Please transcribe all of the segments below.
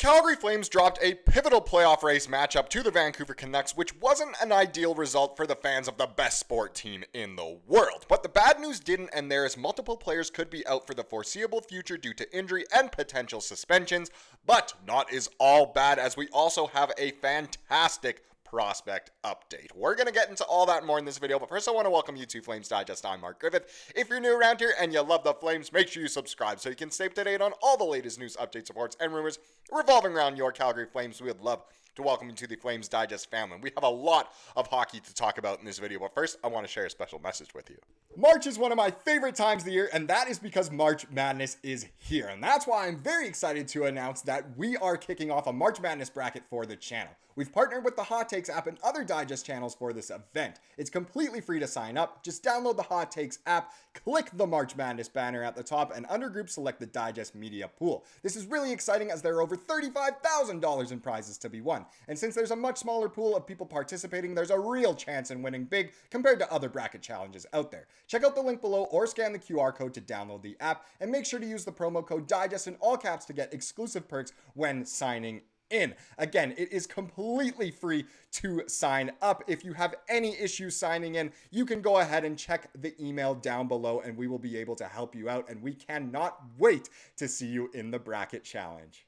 Calgary Flames dropped a pivotal playoff race matchup to the Vancouver Canucks, which wasn't an ideal result for the fans of the best sport team in the world. But the bad news didn't end there, as multiple players could be out for the foreseeable future due to injury and potential suspensions. But not is all bad, as we also have a fantastic prospect update. We're going to get into all that and more in this video, but first I want to welcome you to Flames Digest. I'm Mark Griffith. If you're new around here and you love the Flames, make sure you subscribe so you can stay up to date on all the latest news, updates, reports, and rumors revolving around your Calgary Flames. We would love to welcome you to the Flames Digest family. We have a lot of hockey to talk about in this video, but first I want to share a special message with you. March is one of my favorite times of the year, and that is because March Madness is here. And that's why I'm very excited to announce that we are kicking off a March Madness bracket for the channel. We've partnered with the Hot Takes app and other Digest channels for this event. It's completely free to sign up. Just download the Hot Takes app, click the March Madness banner at the top, and under group select the Digest Media Pool. This is really exciting as there are over $35,000 in prizes to be won. And since there's a much smaller pool of people participating, there's a real chance in winning big compared to other bracket challenges out there. Check out the link below or scan the QR code to download the app, and make sure to use the promo code DIGEST in all caps to get exclusive perks when signing in. Again, it is completely free to sign up. If you have any issues signing in, you can go ahead and check the email down below and we will be able to help you out, and we cannot wait to see you in the bracket challenge.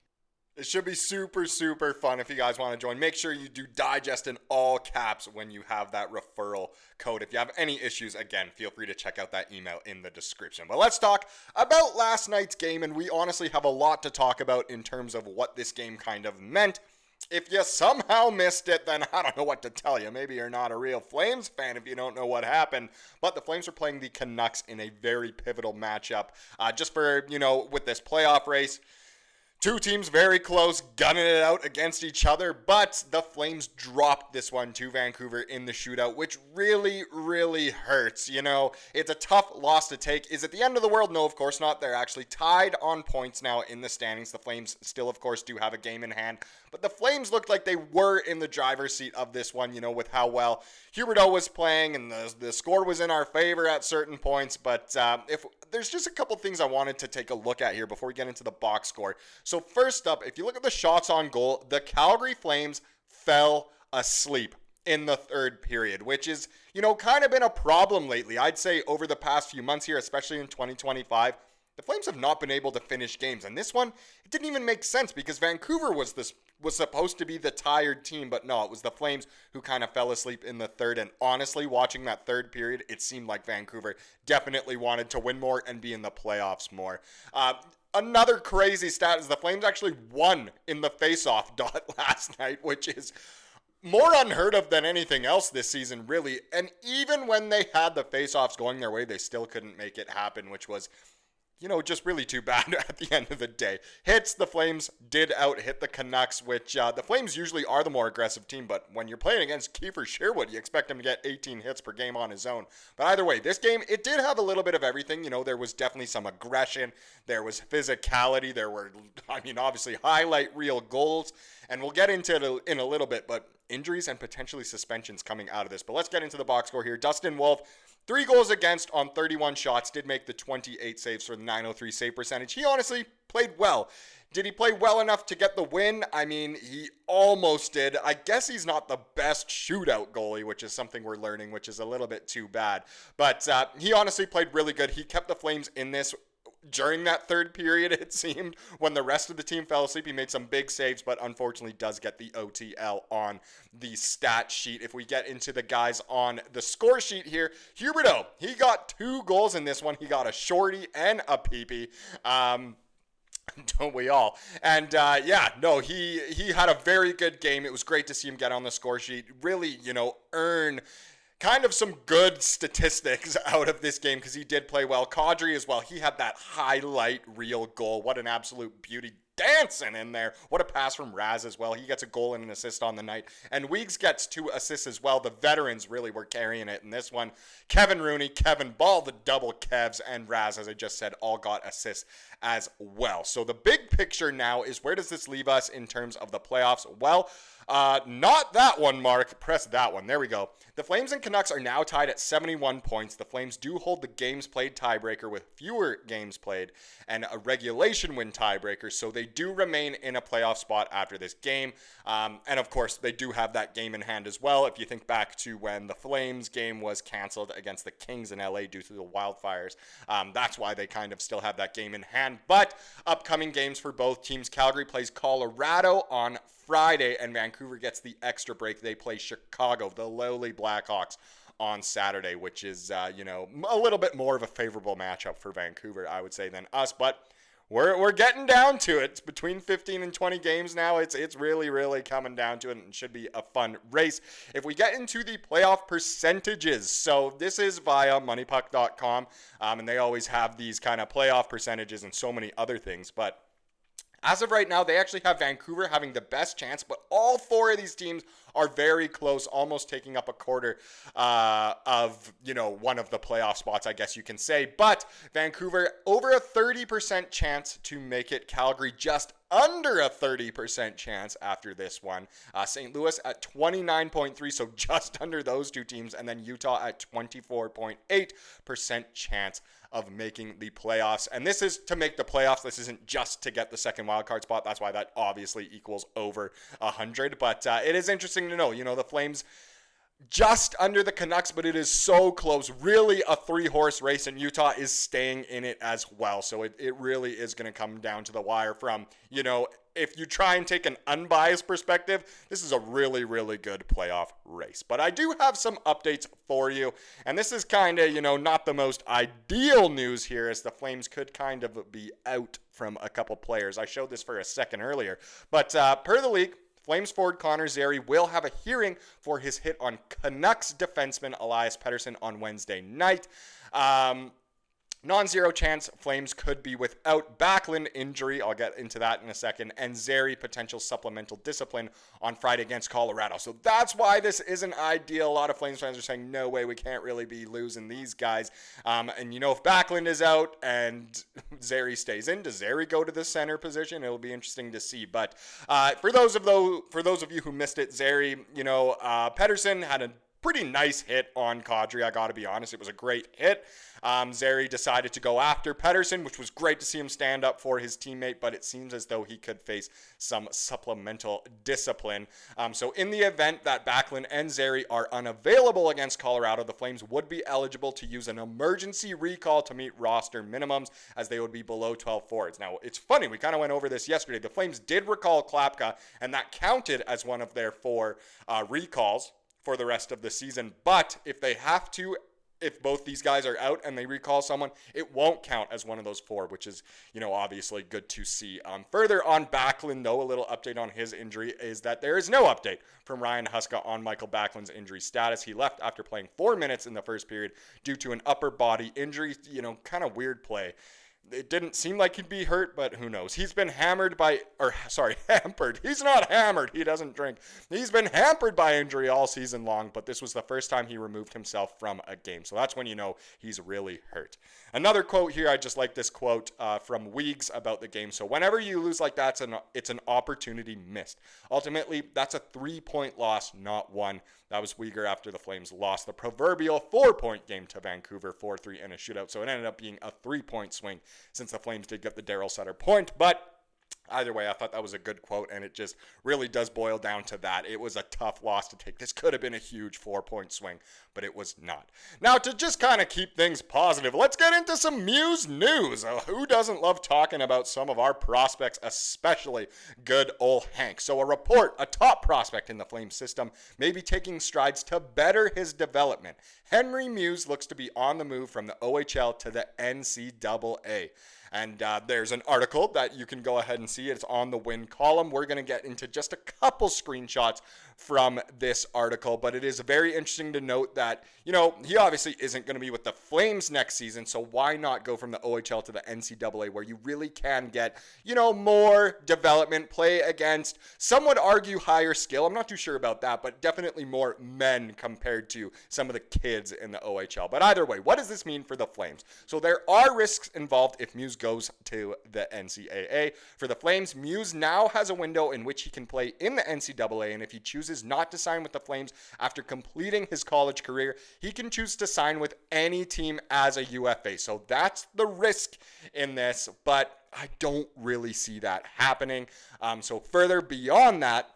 It should be super fun if you guys want to join. Make sure you do Digest in all caps when you have that referral code. If you have any issues, again, feel free to check out that email in the description. But let's talk about last night's game, and we honestly have a lot to talk about in terms of what this game kind of meant. If you somehow missed it, then I don't know what to tell you. Maybe you're not a real Flames fan if you don't know what happened. But the Flames are playing the Canucks in a very pivotal matchup. Just for, with this playoff race. Two teams very close, gunning it out against each other, but the Flames dropped this one to Vancouver in the shootout, which really hurts. It's a tough loss to take. Is it the end of the world? No, of course not. They're actually tied on points now in the standings. The Flames still, of course, do have a game in hand, but the Flames looked like they were in the driver's seat of this one, with how well Huberdeau was playing, and the score was in our favor at certain points. But if there's just a couple things I wanted to take a look at here before we get into the box score. So first up, if you look at the shots on goal, the Calgary Flames fell asleep in the third period, which is, kind of been a problem lately. I'd say over the past few months here, especially in 2025, the Flames have not been able to finish games. And this one, it didn't even make sense because Vancouver was supposed to be the tired team, but no, it was the Flames who kind of fell asleep in the third. And honestly, watching that third period, it seemed like Vancouver definitely wanted to win more and be in the playoffs more. Another crazy stat is the Flames actually won in the face-off dot last night, which is more unheard of than anything else this season, really. And even when they had the face-offs going their way, they still couldn't make it happen, which was, just really too bad at the end of the day. Hits, the Flames did out-hit the Canucks, which the Flames usually are the more aggressive team, but when you're playing against Kiefer Sherwood, you expect him to get 18 hits per game on his own. But either way, this game, it did have a little bit of everything. There was definitely some aggression, there was physicality, there were, obviously highlight reel goals, and we'll get into it in a little bit, but injuries and potentially suspensions coming out of this. But let's get into the box score here. Dustin Wolf, 3 goals against on 31 shots, did make the 28 saves for the .903 save percentage. He honestly played well. Did he play well enough to get the win? He almost did. I guess he's not the best shootout goalie, which is something we're learning, which is a little bit too bad. But he honestly played really good. He kept the Flames in this during that third period, it seemed. When the rest of the team fell asleep, he made some big saves, but unfortunately does get the OTL on the stat sheet. If we get into the guys on the score sheet here, Huberdeau, he got 2 goals in this one. He got a shorty and a peepee. Don't we all? And he had a very good game. It was great to see him get on the score sheet. Really, earn kind of some good statistics out of this game because he did play well. Kadri as well. He had that highlight reel goal. What an absolute beauty. Dancing in there. What a pass from Raz as well. He gets a goal and an assist on the night. And Weegs gets 2 assists as well. The veterans really were carrying it in this one. Kevin Rooney, Kevin Ball, the double Kevs, and Raz, as I just said, all got assists as well. So the big picture now is, where does this leave us in terms of the playoffs? Well, not that one, Mark. Press that one. There we go. The Flames and Canucks are now tied at 71 points. The Flames do hold the games played tiebreaker with fewer games played and a regulation win tiebreaker, so they do remain in a playoff spot after this game. And of course, they do have that game in hand as well. If you think back to when the Flames game was canceled against the Kings in LA due to the wildfires, that's why they kind of still have that game in hand. But upcoming games for both teams: Calgary plays Colorado on Friday, and Vancouver gets the extra break. They play Chicago, the lowly Blackhawks, on Saturday, which is, a little bit more of a favorable matchup for Vancouver, I would say, than us. But we're getting down to it. It's between 15 and 20 games now. It's really, really coming down to it, and it should be a fun race. If we get into the playoff percentages, so this is via moneypuck.com, and they always have these kind of playoff percentages and so many other things, but as of right now, they actually have Vancouver having the best chance, but all four of these teams are very close, almost taking up a quarter of, one of the playoff spots, I guess you can say. But Vancouver, over a 30% chance to make it. Calgary, just under a 30% chance after this one. St. Louis at 29.3, so just under those two teams. And then Utah at 24.8% chance of making the playoffs. And this is to make the playoffs. This isn't just to get the second wildcard spot. That's why that obviously equals over 100. But it is interesting to know, the Flames just under the Canucks, but it is so close. Really a three-horse race, and Utah is staying in it as well. So it really is going to come down to the wire from, if you try and take an unbiased perspective, this is a really, really good playoff race. But I do have some updates for you, and this is kind of, not the most ideal news here, as the Flames could kind of be out from a couple players. I showed this for a second earlier, but per the league, Flames forward Connor Zary will have a hearing for his hit on Canucks defenseman Elias Pettersson on Wednesday night. Non-zero chance Flames could be without Backlund injury. I'll get into that in a second. And Zary potential supplemental discipline on Friday against Colorado. So that's why this isn't ideal. A lot of Flames fans are saying, no way, we can't really be losing these guys. And if Backlund is out and Zary stays in, does Zary go to the center position? It'll be interesting to see. But for those of you who missed it, Zary, Pettersson had a pretty nice hit on Kadri. I got to be honest, it was a great hit. Zary decided to go after Pettersson, which was great to see him stand up for his teammate, but it seems as though he could face some supplemental discipline. So in the event that Backlund and Zary are unavailable against Colorado, the Flames would be eligible to use an emergency recall to meet roster minimums, as they would be below 12 forwards. Now, it's funny, we kind of went over this yesterday. The Flames did recall Klapka, and that counted as one of their 4 recalls for the rest of the season. But if both these guys are out and they recall someone, it won't count as one of those 4, which is, obviously good to see. Further on Backlund, though, a little update on his injury is that there is no update from Ryan Huska on Michael Backlund's injury status. He left after playing 4 minutes in the first period due to an upper body injury. Kind of weird play. It didn't seem like he'd be hurt, but who knows? He's been hampered. He's not hammered. He doesn't drink. He's been hampered by injury all season long, but this was the first time he removed himself from a game. So that's when you know he's really hurt. Another quote here, I just like this quote from Weegs about the game. So whenever you lose like that, it's an opportunity missed. Ultimately, that's a 3-point loss, not 1. That was Weegar after the Flames lost the proverbial 4-point game to Vancouver, 4-3 in a shootout. So it ended up being a 3-point swing, since the Flames did get the Daryl Sutter point. But either way, I thought that was a good quote, and it just really does boil down to that. It was a tough loss to take. This could have been a huge 4-point swing, but it was not. Now, to just kind of keep things positive, let's get into some Mews news. Who doesn't love talking about some of our prospects, especially good old Hank? So a top prospect in the Flames system, may be taking strides to better his development. Henry Mews looks to be on the move from the OHL to the NCAA. And there's an article that you can go ahead and see. It's on the win column. We're going to get into just a couple screenshots from this article, but it is very interesting to note that, he obviously isn't going to be with the Flames next season, so why not go from the OHL to the NCAA, where you really can get, more development, play against, some would argue higher skill. I'm not too sure about that, but definitely more men compared to some of the kids in the OHL. But either way, what does this mean for the Flames? So there are risks involved if Mews Mews goes to the NCAA. For the Flames, Mews now has a window in which he can play in the NCAA, and if he chooses not to sign with the Flames after completing his college career, he can choose to sign with any team as a UFA. So that's the risk in this, but I don't really see that happening. So further beyond that,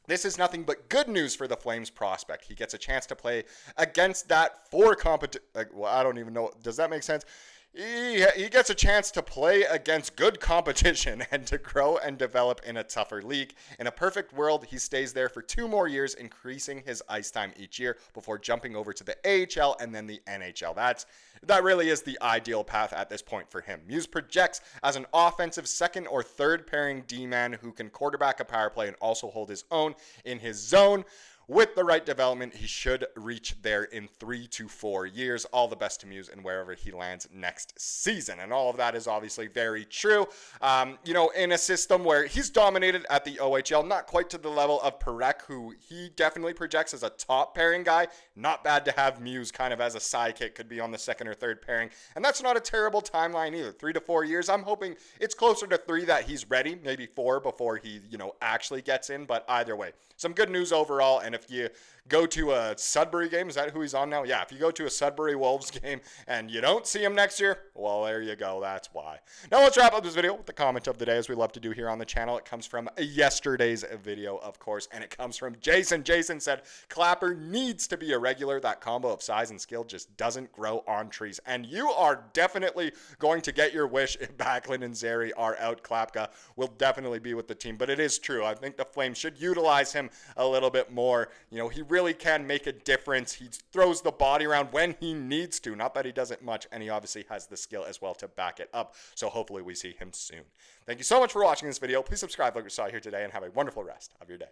this is nothing but good news for the Flames prospect. He gets a chance to play against that for competition. Well, I don't even know. Does that make sense? He gets a chance to play against good competition and to grow and develop in a tougher league. In a perfect world, he stays there for 2 more years, increasing his ice time each year before jumping over to the AHL and then the NHL. That really is the ideal path at this point for him. Mews projects as an offensive second or third pairing D-man who can quarterback a power play and also hold his own in his zone. With the right development, he should reach there in 3 to 4 years. All the best to Mews and wherever he lands next season. And all of that is obviously very true. In a system where he's dominated at the OHL, not quite to the level of Perek, who he definitely projects as a top pairing guy. Not bad to have Mews kind of as a sidekick, could be on the second or third pairing. And that's not a terrible timeline either. 3 to 4 years. I'm hoping it's closer to 3 that he's ready, maybe 4 before he, actually gets in. But either way, some good news overall. And if you go to a Sudbury game, is that who he's on now? Yeah, if you go to a Sudbury Wolves game and you don't see him next year, well, there you go. That's why. Now let's wrap up this video with the comment of the day, as we love to do here on the channel. It comes from yesterday's video, of course, and it comes from Jason. Jason said, Clapper needs to be a regular. That combo of size and skill just doesn't grow on trees. And you are definitely going to get your wish if Backlund and Zary are out. Klapka will definitely be with the team, but it is true. I think the Flames should utilize him a little bit more. He really can make a difference. He throws the body around when he needs to. Not that he does it much, and he obviously has the skill as well to back it up. So hopefully we see him soon. Thank you so much for watching this video. Please subscribe like we saw here today, and have a wonderful rest of your day.